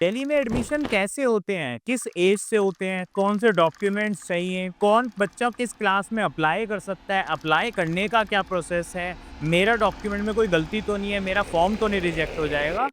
दिल्ली में एडमिशन कैसे होते हैं, किस एज से होते हैं, कौन से डॉक्यूमेंट्स चाहिए, कौन बच्चा किस क्लास में अप्लाई कर सकता है, अप्लाई करने का क्या प्रोसेस है, मेरा डॉक्यूमेंट में कोई गलती तो नहीं है, मेरा फॉर्म तो नहीं रिजेक्ट हो जाएगा।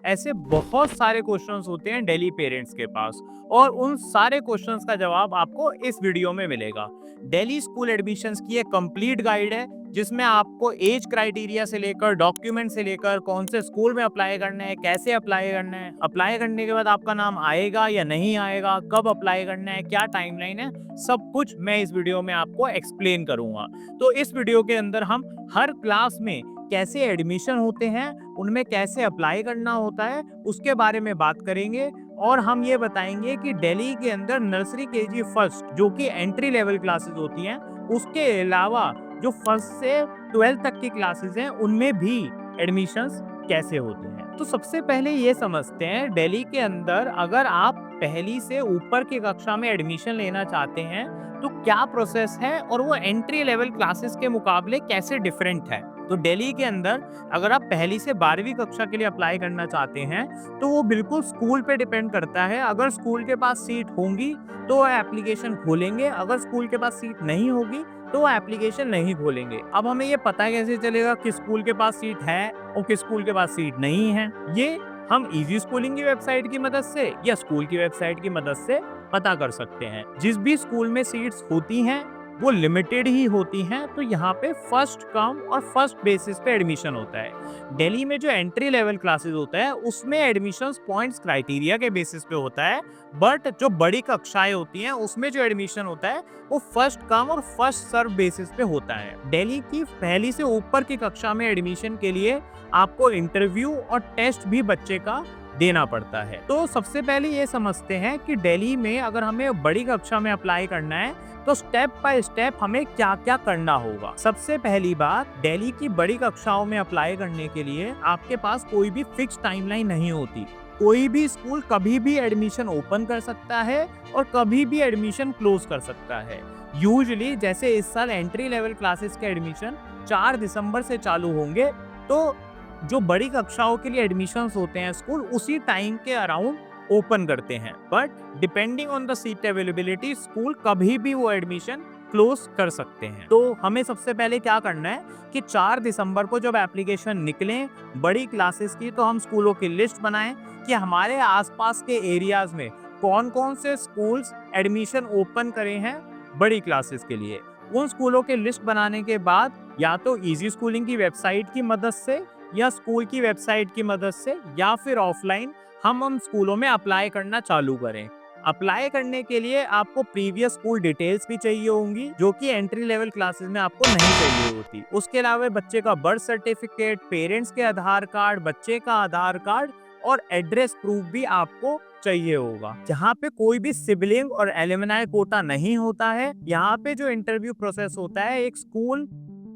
ऐसे बहुत सारे क्वेश्चंस होते हैं दिल्ली पेरेंट्स के पास और उन सारे क्वेश्चंस का जवाब आपको इस वीडियो में मिलेगा। दिल्ली स्कूल एडमिशंस की एक कंप्लीट गाइड है जिसमें आपको एज क्राइटेरिया से लेकर डॉक्यूमेंट से लेकर कौन से स्कूल में अप्लाई करना है, कैसे अप्लाई करना है, अप्लाई करने के बाद आपका नाम आएगा या नहीं आएगा, कब अप्लाई करना है, क्या टाइमलाइन है, सब कुछ मैं इस वीडियो में आपको एक्सप्लेन करूंगा। तो इस वीडियो के अंदर हम हर क्लास में कैसे एडमिशन होते हैं, उनमें कैसे अप्लाई करना होता है, उसके बारे में बात करेंगे और हम ये बताएंगे कि दिल्ली के अंदर नर्सरी केजी फर्स्ट जो कि एंट्री लेवल क्लासेस होती हैं, उसके अलावा जो फर्स्ट से 12th तक की क्लासेस हैं उनमें भी एडमिशंस कैसे होते हैं। तो सबसे पहले ये समझते हैं दिल्ली के अंदर अगर आप पहली से ऊपर की कक्षा में एडमिशन लेना चाहते हैं तो क्या प्रोसेस है और वो एंट्री लेवल क्लासेस के मुकाबले कैसे डिफरेंट है। तो दिल्ली के अंदर अगर आप पहली से 12वीं कक्षा के लिए अप्लाई करना चाहते हैं तो वो बिल्कुल स्कूल पे डिपेंड करता है। अगर स्कूल के पास सीट होंगी तो वो एप्लीकेशन खोलेंगे, अगर स्कूल के पास सीट नहीं होगी तो वो एप्लीकेशन नहीं खोलेंगे। अब हमें ये पता कैसे चलेगा किस स्कूल के पास सीट है और किस स्कूल के पास सीट नहीं है? ये हम इजी स्कूलिंग की वेबसाइट की मदद से या स्कूल की वेबसाइट की मदद से पता कर सकते हैं। जिस भी स्कूल में सीट्स होती हैं वो लिमिटेड ही होती हैं, तो यहाँ पे फर्स्ट कम और फर्स्ट बेसिस पे एडमिशन होता है। दिल्ली में जो एंट्री लेवल क्लासेस होता है उसमें एडमिशन पॉइंट्स क्राइटेरिया के बेसिस पे होता है, बट जो बड़ी कक्षाएं होती हैं उसमें जो एडमिशन होता है वो फर्स्ट कम और फर्स्ट सर्व बेसिस पे होता है। दिल्ली की पहली से ऊपर की कक्षा में एडमिशन के लिए आपको इंटरव्यू और टेस्ट भी बच्चे का देना पड़ता है। तो सबसे पहले ये समझते हैं कि दिल्ली में अगर हमें बड़ी कक्षा में अप्लाई करना है तो स्टेप बाय स्टेप हमें क्या क्या करना होगा। सबसे पहली बात, दिल्ली की बड़ी कक्षाओं में अप्लाई करने के लिए आपके पास कोई भी फिक्स टाइमलाइन नहीं होती। कोई भी स्कूल कभी भी एडमिशन ओपन कर सकता है और कभी भी एडमिशन क्लोज कर सकता है। यूजुअली जैसे इस साल एंट्री लेवल क्लासेस के एडमिशन 4 दिसंबर से चालू होंगे, तो जो बड़ी कक्षाओं के लिए एडमिशंस होते हैं स्कूल उसी टाइम के अराउंड ओपन करते हैं, but depending on the seat availability school कभी भी वो एडमिशन क्लोज कर सकते हैं। तो हमें सबसे पहले क्या करना है कि 4 दिसंबर को जब एप्लीकेशन निकले बड़ी क्लासेस की तो हम स्कूलों की लिस्ट बनाएं कि हमारे आसपास के एरियाज में कौन कौन से स्कूल्स एडमिशन ओपन करे हैं बड़ी क्लासेस के लिए। उन स्कूलों की लिस्ट बनाने के बाद या तो इजी स्कूलिंग की वेबसाइट की मदद से या स्कूल की वेबसाइट की मदद से या फिर ऑफलाइन हम उन स्कूलों में अप्लाई करना चालू करें। अप्लाई करने के लिए आपको प्रीवियस स्कूल डिटेल्स भी चाहिए होंगी जो कि एंट्री लेवल क्लासेस में आपको नहीं चाहिए होती। उसके अलावा बच्चे का बर्थ सर्टिफिकेट, पेरेंट्स के आधार कार्ड, बच्चे का आधार कार्ड और एड्रेस प्रूफ भी आपको चाहिए होगा। जहाँ पे कोई भी सिबलिंग और एलुमनाई कोटा नहीं होता है, यहाँ पे जो इंटरव्यू प्रोसेस होता है, एक स्कूल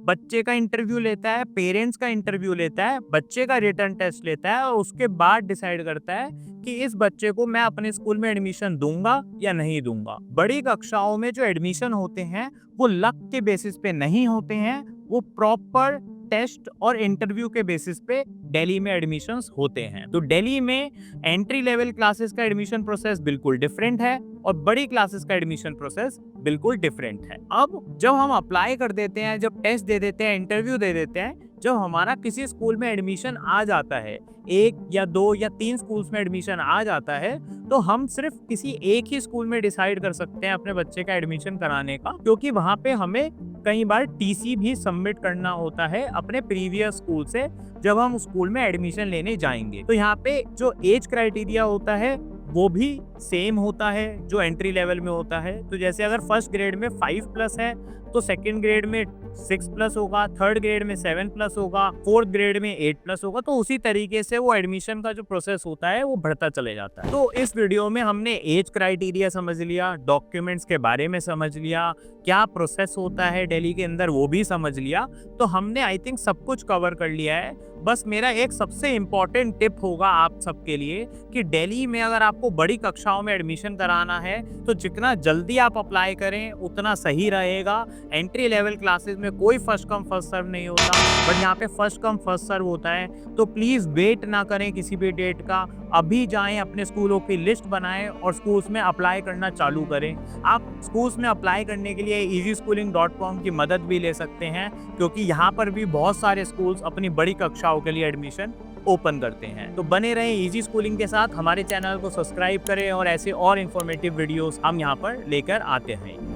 बच्चे का इंटरव्यू लेता है, पेरेंट्स का इंटरव्यू लेता है, बच्चे का रिटर्न टेस्ट लेता है और उसके बाद डिसाइड करता है कि इस बच्चे को मैं अपने स्कूल में एडमिशन दूंगा या नहीं दूंगा। बड़ी कक्षाओं में जो एडमिशन होते हैं वो लक के बेसिस पे नहीं होते हैं, वो प्रॉपर टेस्ट और इंटरव्यू के बेसिस पे दिल्ली में एडमिशंस होते हैं। तो दिल्ली में एंट्री लेवल क्लासेस का एडमिशन प्रोसेस बिल्कुल डिफरेंट है और बड़ी क्लासेस का एडमिशन प्रोसेस बिल्कुल डिफरेंट है। अब जब हम अप्लाई कर देते हैं, जब टेस्ट दे देते हैं, इंटरव्यू दे देते हैं, जब हमारा किसी स्कूल में एडमिशन आ जाता है, 1 या 2 या 3 स्कूल्स में एडमिशन आ जाता है, तो हम सिर्फ किसी एक ही स्कूल में डिसाइड कर सकते हैं अपने बच्चे का एडमिशन कराने का, क्योंकि वहाँ पे हमें कई बार टीसी भी सबमिट करना होता है अपने प्रीवियस स्कूल से जब हम स्कूल में एडमिशन लेने जाएंगे। तो यहाँ पे जो एज क्राइटेरिया होता है वो भी सेम होता है जो एंट्री लेवल में होता है। तो जैसे अगर फर्स्ट ग्रेड में 5+ है तो सेकंड ग्रेड में 6+ होगा, थर्ड ग्रेड में 7+ होगा, फोर्थ ग्रेड में 8+ होगा। तो उसी तरीके से वो एडमिशन का जो प्रोसेस होता है वो बढ़ता चले जाता है। तो इस वीडियो में हमने एज क्राइटेरिया समझ लिया, डॉक्यूमेंट्स के बारे में समझ लिया, क्या प्रोसेस होता है दिल्ली के अंदर वो भी समझ लिया। तो हमने आई थिंक सब कुछ कवर कर लिया है। बस मेरा एक सबसे इम्पोर्टेंट टिप होगा आप सबके लिए कि दिल्ली में अगर आपको बड़ी कक्षा कक्षाओं में एडमिशन कराना है तो जितना जल्दी आप अप्लाई करें उतना सही रहेगा। एंट्री लेवल क्लासेस में कोई फर्स्ट कम फर्स्ट सर्व नहीं होता, बट यहाँ पे फर्स्ट कम फर्स्ट सर्व होता है। तो प्लीज़ वेट ना करें किसी भी डेट का, अभी जाएं, अपने स्कूलों की लिस्ट बनाएं और स्कूल्स में अप्लाई करना चालू करें। आप स्कूल्स में अप्लाई करने के लिए easyschooling.com की मदद भी ले सकते हैं, क्योंकि यहाँ पर भी बहुत सारे स्कूल्स अपनी बड़ी कक्षाओं के लिए एडमिशन ओपन करते हैं। तो बने रहें इजी स्कूलिंग के साथ, हमारे चैनल को सब्सक्राइब करें और ऐसे और इन्फॉर्मेटिव वीडियोस हम यहाँ पर लेकर आते हैं।